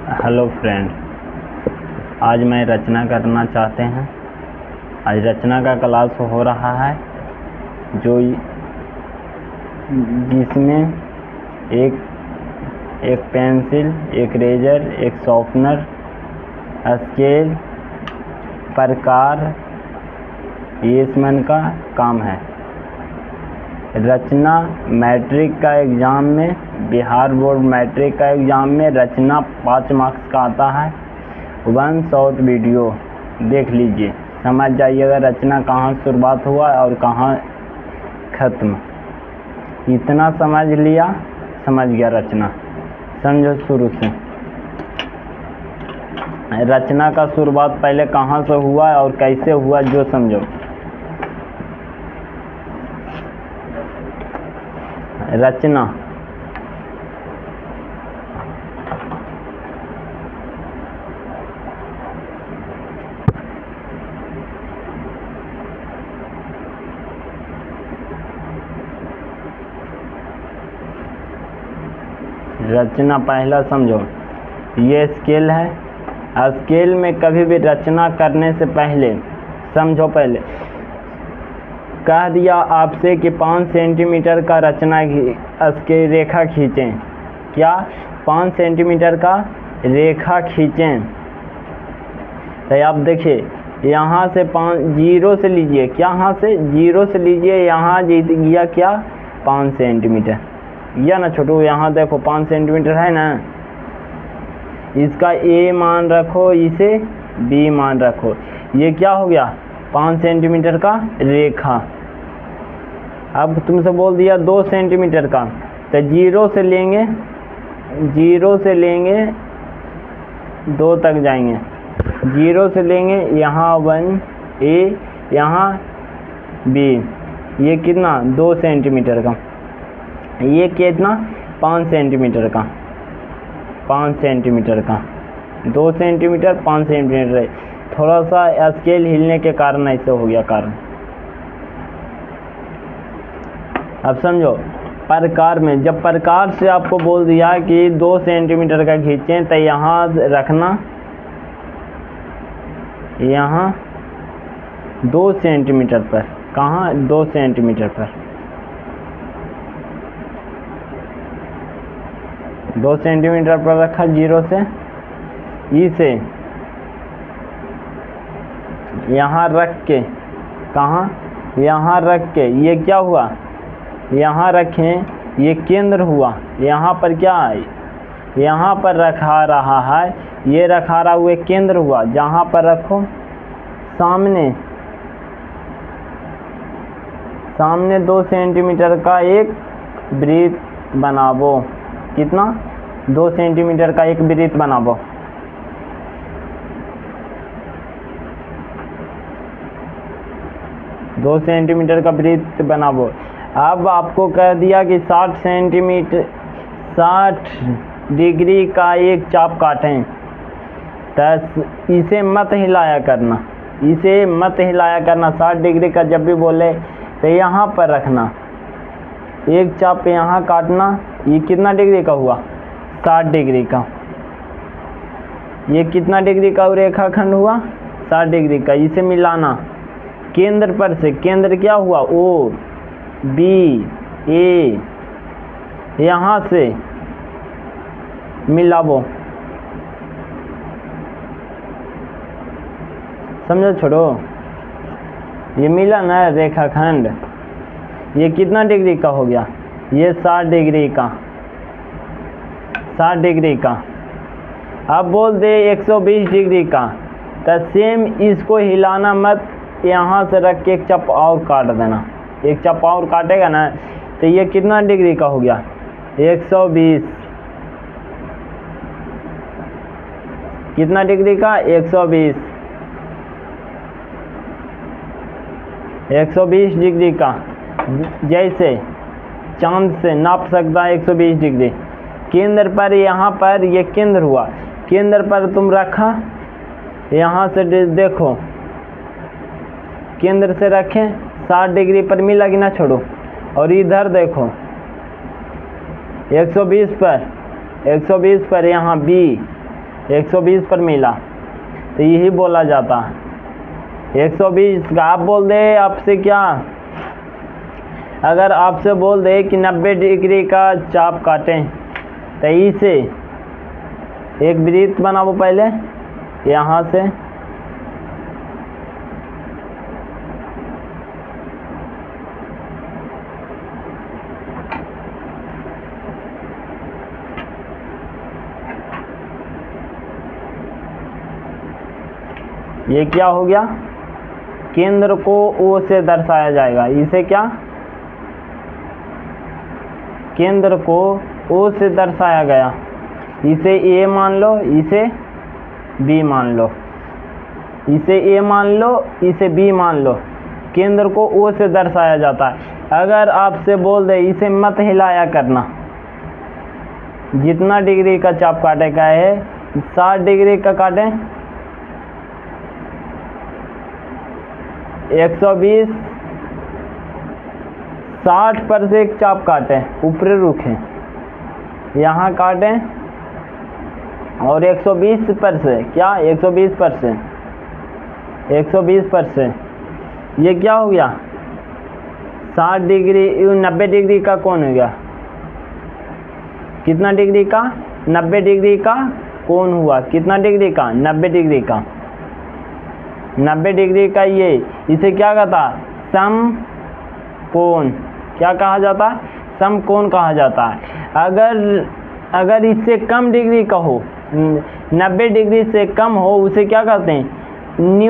Hello friend, आज मैं रचना करना चाहते हैं। आज रचना का क्लास हो रहा है जिसमें एक पेंसिल, एक रेजर, एक शॉर्पनर, स्केल, प्रकार, ये इसमें का काम है। रचना मैट्रिक का एग्ज़ाम में, बिहार बोर्ड मैट्रिक का एग्ज़ाम में रचना 5 मार्क्स का आता है। 1 शॉर्ट वीडियो देख लीजिए, समझ जाइएगा रचना कहाँ शुरुआत हुआ और कहाँ ख़त्म। इतना समझ लिया, समझ गया रचना। समझो शुरू से रचना का शुरुआत पहले कहाँ से हुआ और कैसे हुआ, जो समझो। रचना पहला समझो, ये स्केल है। स्केल में कभी भी रचना करने से पहले समझो, पहले कह दिया आपसे कि 5 सेंटीमीटर का रचना स्केल रेखा खींचें। क्या 5 सेंटीमीटर का रेखा खींचें। तो आप देखिए, यहाँ से 0 से लीजिए, क्या यहाँ से 0 से लीजिए, यहाँ जीत गया क्या 5 सेंटीमीटर, या ना छोटू। यहाँ देखो 5 सेंटीमीटर है ना, इसका A मान रखो, इसे B मान रखो। ये क्या हो गया 5 सेंटीमीटर का रेखा। अब तुमसे बोल दिया 2 सेंटीमीटर का, तो 0 से लेंगे 2 तक जाएंगे। 0 से लेंगे, यहाँ 1 A, यहाँ B। ये कितना 2 सेंटीमीटर का, ये कितना 5 सेंटीमीटर का, 5 सेंटीमीटर का, 2 सेंटीमीटर 5 सेंटीमीटर। थोड़ा सा स्केल हिलने के कारण ऐसे हो गया कारण। अब समझो प्रकार में, जब प्रकार से आपको बोल दिया कि 2 सेंटीमीटर का खींचें, तो यहाँ रखना, यहाँ 2 सेंटीमीटर पर, कहाँ 2 सेंटीमीटर पर, 2 सेंटीमीटर पर रखा। 0 से इसे यहाँ रख के, कहाँ यहाँ रख के, ये क्या हुआ, यहाँ रखें, ये केंद्र हुआ। यहाँ पर क्या है, यहाँ पर रखा रहा है, ये रखा रहा हुआ केंद्र हुआ। जहाँ पर रखो, सामने 2 सेंटीमीटर का एक वृत्त बनावो। कितना 2 सेंटीमीटर का एक वृत्त बनावो। दो सेंटीमीटर का वृत्त बनावो। अब आपको कह दिया कि 60 डिग्री का एक चाप काटें। तो इसे मत हिलाया करना, 60 डिग्री का जब भी बोले तो यहाँ पर रखना। एक चाप यहाँ काटना। ये कितना डिग्री का हुआ 60 डिग्री का। ये कितना डिग्री का रेखाखंड हुआ 60 डिग्री का। इसे मिलाना केंद्र पर से। केंद्र क्या हुआ O B A, यहाँ से मिलावो। समझो छोड़ो, ये मिला ना रेखाखंड। ये कितना डिग्री का हो गया, ये 60 डिग्री का, 60 डिग्री का। अब बोल दे 120 डिग्री का, तो सेम इसको हिलाना मत, यहाँ से रख के एक चाप और काट देना। एक चाप और काटेगा ना, तो ये कितना डिग्री का हो गया 120। कितना डिग्री का 120, 120 डिग्री का। जैसे चांद से नाप सकता है 120 डिग्री। केंद्र पर, यहाँ पर ये केंद्र हुआ, केंद्र पर तुम रखा। यहाँ से देखो, केंद्र से रखें 60 डिग्री पर मिला कि ना छोड़ो। और इधर देखो 120 पर यहाँ B, 120 पर मिला, तो यही बोला जाता है 120 का। आप बोल दे आपसे क्या, अगर आपसे बोल दे कि 90 डिग्री का चाप काटें, तो इसे एक वृत्त बनाओ पहले यहाँ से, ये क्या हो गया, केंद्र को O से दर्शाया जाएगा। इसे क्या, केंद्र को O से दर्शाया गया। इसे A मान लो, इसे B मान लो, इसे A मान लो, इसे B मान लो। केंद्र को O से दर्शाया जाता है। अगर आपसे बोल दे इसे मत हिलाया करना, जितना डिग्री का चाप काटे का है 60 डिग्री का काटें, 120 60 पर से एक चाप काटें, ऊपरी रुखें, यहाँ काटें, और 120 पर से क्या, 120 पर से 120 पर से ये क्या हो गया, 60 डिग्री 90 डिग्री का कोण हो गया। कितना डिग्री का, 90 डिग्री का कोण हुआ। कितना डिग्री का, 90 डिग्री का। 90 डिग्री का ये, इसे क्या कहता, समकोण। क्या कहा जाता है, समकोण कहा जाता है। अगर इससे कम डिग्री का हो, 90 डिग्री से कम हो, उसे क्या कहते हैं,